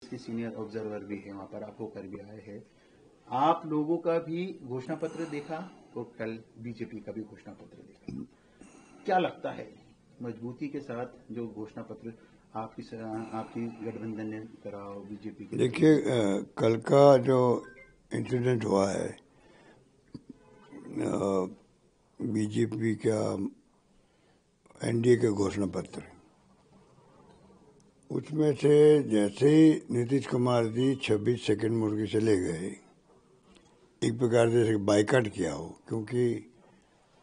के senior observer भी है वहां पर, आप होकर भी आए हैं। आप लोगों का भी घोषणा पत्र देखा और कल बीजेपी का भी घोषणा पत्र देखा। क्या लगता है मजबूती के साथ जो घोषणा पत्र आपकी गठबंधन ने करा और बीजेपी के? देखिए, कल का जो इंसिडेंट हुआ है बीजेपी का एनडीए के घोषणा पत्र, उसमें से जैसे ही नीतीश कुमार जी 26 सेकंड मुड़ के चले गए, एक प्रकार से बाइकाट किया हो, क्योंकि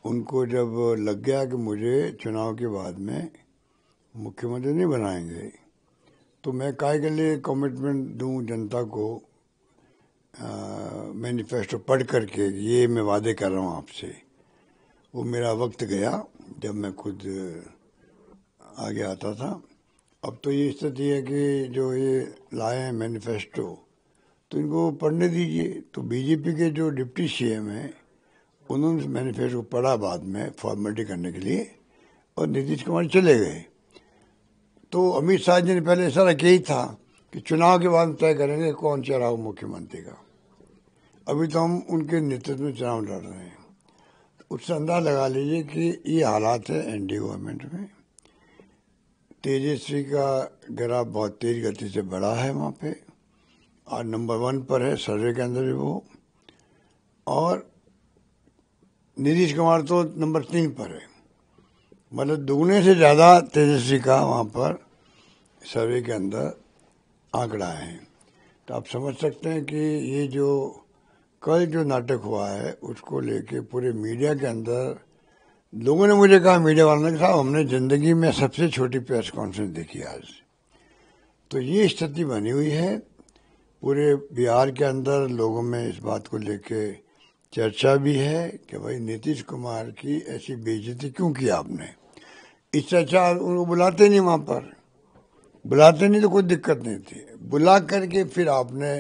उनको जब लग गया कि मुझे चुनाव के बाद में मुख्यमंत्री नहीं बनाएंगे तो मैं काय के लिए कमिटमेंट दूं जनता को, मैनिफेस्टो पढ़ करके ये मैं वादे कर रहा हूँ आपसे। वो मेरा वक्त गया जब मैं खुद आगे आता था। अब तो ये स्थिति है कि जो ये लाए हैं मैनिफेस्टो, तो इनको पढ़ने दीजिए। तो बीजेपी के जो डिप्टी सीएम हैं उन्होंने मैनिफेस्टो को पढ़ा बाद में फॉर्मेलिटी करने के लिए, और नीतीश कुमार चले गए। तो अमित शाह जी ने पहले ऐसा रखा ही था कि चुनाव के बाद तय करेंगे कौन चेहरा हो मुख्यमंत्री का। अभी तो हम उनके नेतृत्व में चुनाव लड़ रहे हैं, तो उससे अंदाजा लगा लीजिए कि ये हालात है एनडीए गवर्नमेंट में। तेजस्वी का ग्राफ बहुत तेज गति से बढ़ा है वहाँ पे, और नंबर 1 पर है सर्वे के अंदर भी वो, और नीतीश कुमार तो नंबर 3 पर है। मतलब दुगने से ज़्यादा तेजस्वी का वहाँ पर सर्वे के अंदर आंकड़ा है। तो आप समझ सकते हैं कि ये जो कल जो नाटक हुआ है उसको लेके पूरे मीडिया के अंदर लोगों ने मुझे कहा, मीडिया वालों ने कहा, हमने जिंदगी में सबसे छोटी प्रेस कॉन्फ्रेंस देखी आज। तो ये स्थिति बनी हुई है पूरे बिहार के अंदर। लोगों में इस बात को लेके चर्चा भी है कि भाई नीतीश कुमार की ऐसी बेइज्जती क्यों की आपने। इस चर्चा उनको बुलाते नहीं, वहां पर बुलाते नहीं तो कोई दिक्कत नहीं थी, बुला करके फिर आपने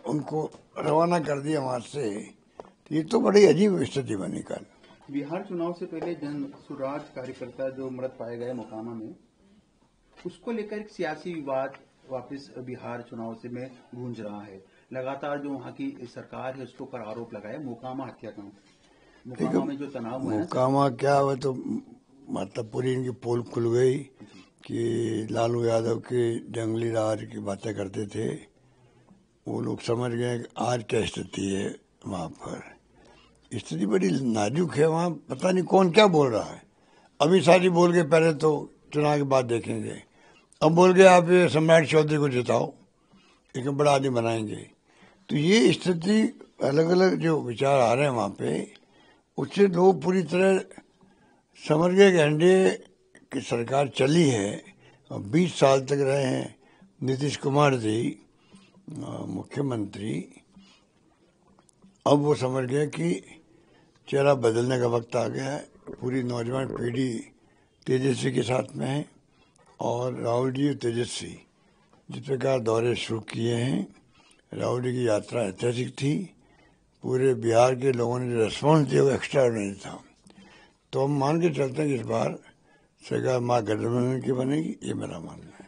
उनको रवाना कर दिया वहां से। तो ये तो बड़ी अजीब स्थिति बनी कल। बिहार चुनाव से पहले जन सुराज कार्यकर्ता जो मृत पाए गए मोकामा में, उसको लेकर एक सियासी विवाद वापस बिहार चुनाव से में गूंज रहा है। लगातार जो वहाँ की सरकार है उसके ऊपर आरोप लगाया मोकामा हत्याकांड, मोकामा में जो तनाव हुआ है। मोकामा क्या हुआ, तो मतलब पूरी इनकी पोल खुल गई कि लालू यादव के जंगली राज की बातें करते थे। वो लोग समझ गए कि आज क्या स्थिति है वहाँ पर। स्थिति बड़ी नाजुक है वहाँ, पता नहीं कौन क्या बोल रहा है। अभी शादी बोल के पहले तो चुनाव के बाद देखेंगे, अब बोल के आप ये सम्राट चौधरी को जिताओ, एक बड़ा आदमी बनाएंगे। तो ये स्थिति, अलग अलग जो विचार आ रहे हैं वहाँ पे, उससे लोग पूरी तरह समझ गए कि एनडीए की सरकार चली है और 20 साल तक रहे हैं नीतीश कुमार जी मुख्यमंत्री। अब वो समझ गए कि चेहरा बदलने का वक्त आ गया है। पूरी नौजवान पीढ़ी तेजस्वी के साथ में है, और राहुल जी तेजस्वी जिस प्रकार दौरे शुरू किए हैं, राहुल जी की यात्रा ऐतिहासिक थी। पूरे बिहार के लोगों ने जो रेस्पॉन्स दिया वो एक्स्ट्राऑर्डिनरी था। तो हम मान के चलते हैं कि इस बार सरकार माँ गठबंधन की बनेगी, ये मेरा मानना है।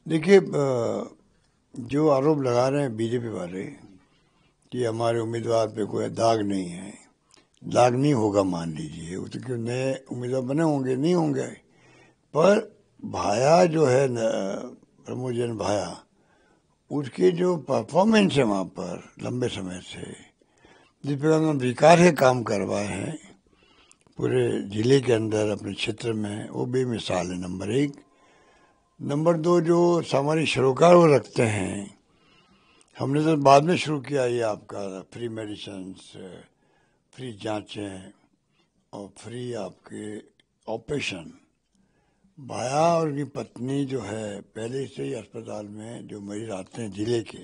देखिए, जो आरोप लगा रहे हैं बीजेपी वाले कि हमारे उम्मीदवार पे कोई दाग नहीं है, दाग नहीं होगा मान लीजिए, वो तो क्यों नए उम्मीदवार बने होंगे, नहीं होंगे, पर भाया जो है प्रमोद जैन भाया, उसके जो परफॉर्मेंस है वहाँ पर लंबे समय से, जिस प्रकार उन्होंने विकास के काम करवाए हैं पूरे जिले के अंदर अपने क्षेत्र में, वो बेमिसाल है। नंबर 1। नंबर 2, जो सामाजिक सरोकार वो रखते हैं, हमने तो बाद में शुरू किया ये आपका फ्री मेडिसिन, फ्री जांचें और फ्री आपके ऑपरेशन। भाया और उनकी पत्नी जो है पहले से ही अस्पताल में, जो मरीज आते हैं जिले के,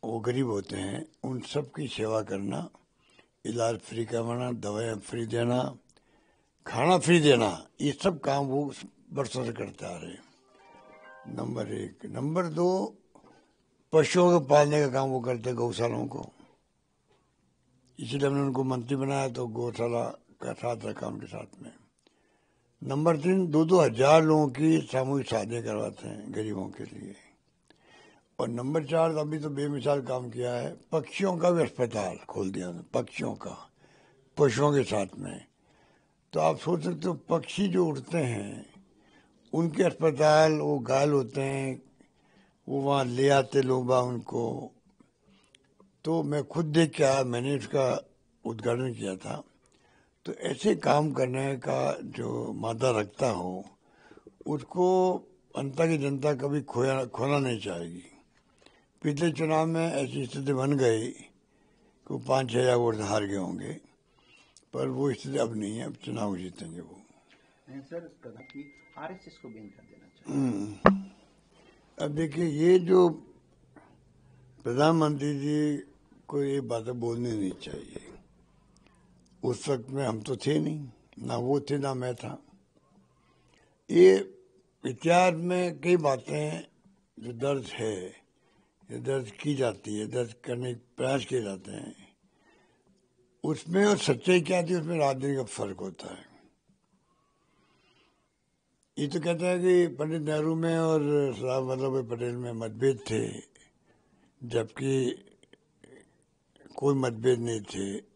वो गरीब होते हैं, उन सब की सेवा करना, इलाज फ्री करवाना, दवाएं फ्री देना, खाना फ्री देना, ये सब काम वो बरसों से करते आ रहे हैं। नंबर 1। नंबर 2, पशुओं को पालने का काम वो करते, गौशालाओं को, इसलिए हमने उनको मंत्री बनाया, तो गौशाला का साथ रखा उनके साथ में। नंबर 3, 2-2 हजार लोगों की सामूहिक शादियां करवाते हैं गरीबों के लिए। और नंबर 4, अभी तो बेमिसाल काम किया है, पक्षियों का भी अस्पताल खोल दिया उन्होंने, पक्षियों का, पशुओं के साथ में। तो आप सोच सकते हो पक्षी जो उड़ते हैं उनके अस्पताल, वो घायल होते हैं, वो वहाँ ले आते लोग उनको। तो मैं खुद देख के आया, मैंने उसका उद्घाटन किया था। तो ऐसे काम करने का जो मादा रखता हो उसको अंता की जनता कभी खोना नहीं चाहेगी। पिछले चुनाव में ऐसी स्थिति बन गई कि 5-6 हजार वोट हार गए होंगे, पर वो स्थिति अब नहीं है, अब चुनाव जीतेंगे वो। सर प्रधान की आरएसएस को बैन कर देना चाहिए। अब देखिए, ये जो प्रधानमंत्री जी को ये बातें बोलनी नहीं चाहिए। उस वक्त में हम तो थे नहीं, ना वो थे ना मैं था। ये इतिहास में कई बातें जो दर्ज है, ये दर्ज की जाती है, दर्ज करने के प्रयास किए जाते हैं, उसमें और सच्चाई क्या थी उसमें राजनीति का फर्क होता है। ये तो कहता है कि पंडित नेहरू में और सरदार वल्लभ भाई पटेल में मतभेद थे, जबकि कोई मतभेद नहीं थे।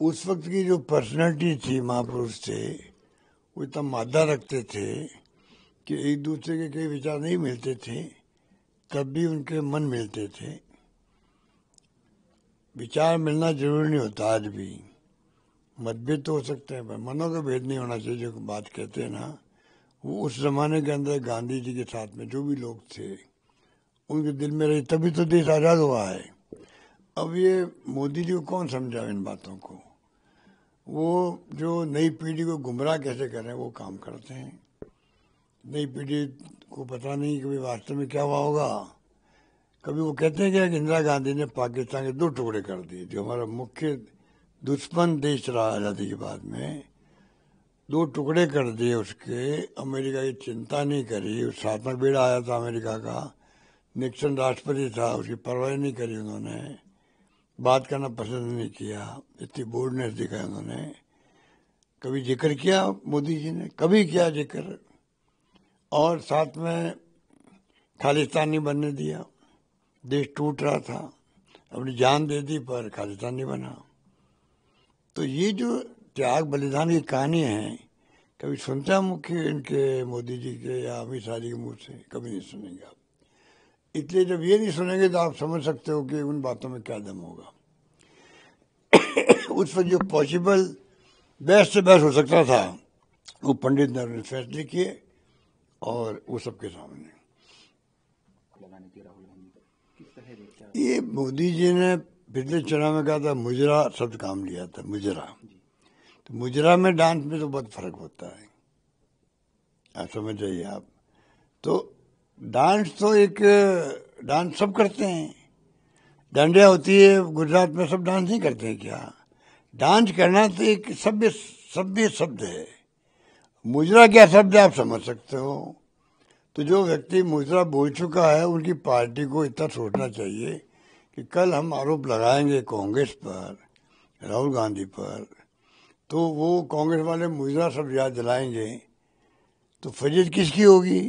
उस वक्त की जो पर्सनालिटी थी, महापुरुष थे, वो इतना मादा रखते थे कि एक दूसरे के कई विचार नहीं मिलते थे, तब भी उनके मन मिलते थे। विचार मिलना जरूरी नहीं होता, आज भी मतभेद तो हो सकते हैं, पर मनों का भेद नहीं होना चाहिए। जो बात कहते हैं ना, वो उस जमाने के अंदर गांधी जी के साथ में जो भी लोग थे उनके दिल में रही, तभी तो देश आजाद हुआ है। अब ये मोदी जी को कौन समझा इन बातों को? वो जो नई पीढ़ी को गुमराह कैसे करें वो काम करते हैं। नई पीढ़ी को पता नहीं कि वास्तव में क्या हुआ होगा। कभी वो कहते हैं क्या कि इंदिरा गांधी ने पाकिस्तान के 2 टुकड़े कर दिए, जो हमारा मुख्य दुश्मन देश रहा आज़ादी के बाद में, 2 टुकड़े कर दिए उसके। अमेरिका की चिंता नहीं करी, उस साथ में बेड़ा आया था अमेरिका का, निक्सन राष्ट्रपति था, उसकी परवाह नहीं करी उन्होंने, बात करना पसंद नहीं किया, इतनी बोल्डनेस दिखाई उन्होंने। कभी जिक्र किया मोदी जी ने? कभी किया जिक्र? और साथ में खालिस्तान नहीं बनने दिया, देश टूट रहा था, अपनी जान दे दी पर खालिस्तान नहीं बना। तो ये जो त्याग बलिदान की कहानी है, कभी सुनता मुख्य इनके मोदी जी के या अमित शाह जी के मुंह से? कभी नहीं सुनेंगे आप। इसलिए जब ये नहीं सुनेंगे तो आप समझ सकते हो कि उन बातों में क्या दम होगा। उस वक्त जो पॉसिबल बेस्ट से बेस्ट हो सकता था वो पंडित नेहरू ने फैसले किए और वो सबके सामने। ये मोदी जी ने पिछले चुनाव में कहा था, मुजरा शब्द काम लिया था, मुजरा। तो मुजरा में डांस में तो बहुत फर्क होता है, आप समझ जाइए आप। तो डांस तो एक डांस सब करते हैं, डांडिया होती है गुजरात में, सब डांस नहीं करते हैं क्या? डांस करना तो एक सभ्य शब्द है। मुजरा क्या शब्द है आप समझ सकते हो। तो जो व्यक्ति मुजरा बोल चुका है, उनकी पार्टी को इतना सोचना चाहिए कि कल हम आरोप लगाएंगे कांग्रेस पर, राहुल गांधी पर, तो वो कांग्रेस वाले मुजरा शब्द याद दिलाएंगे, तो फजीहत किसकी होगी?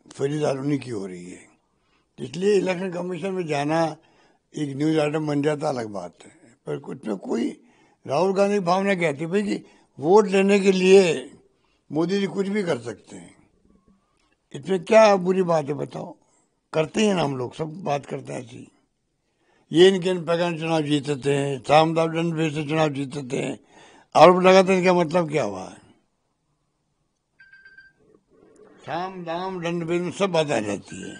फजीहत उन्हीं की हो रही है। इसलिए इलेक्शन कमीशन में जाना एक न्यूज आइटम बन जाता, अलग बात है, पर कुछ में कोई राहुल गांधी भावना कहती भाई कि वोट लेने के लिए मोदी जी कुछ भी कर सकते हैं। इसमें क्या बुरी बात है बताओ? करते हैं ना, हम लोग सब बात करते हैं ऐसी। ये इनके प्रकार चुनाव जीतते हैं, साम दाम दंड भेद से चुनाव जीतते हैं, आरोप लगाते हैं, इनका मतलब क्या हुआ है? साम दाम दंड भेद में सब बात आ जाती है।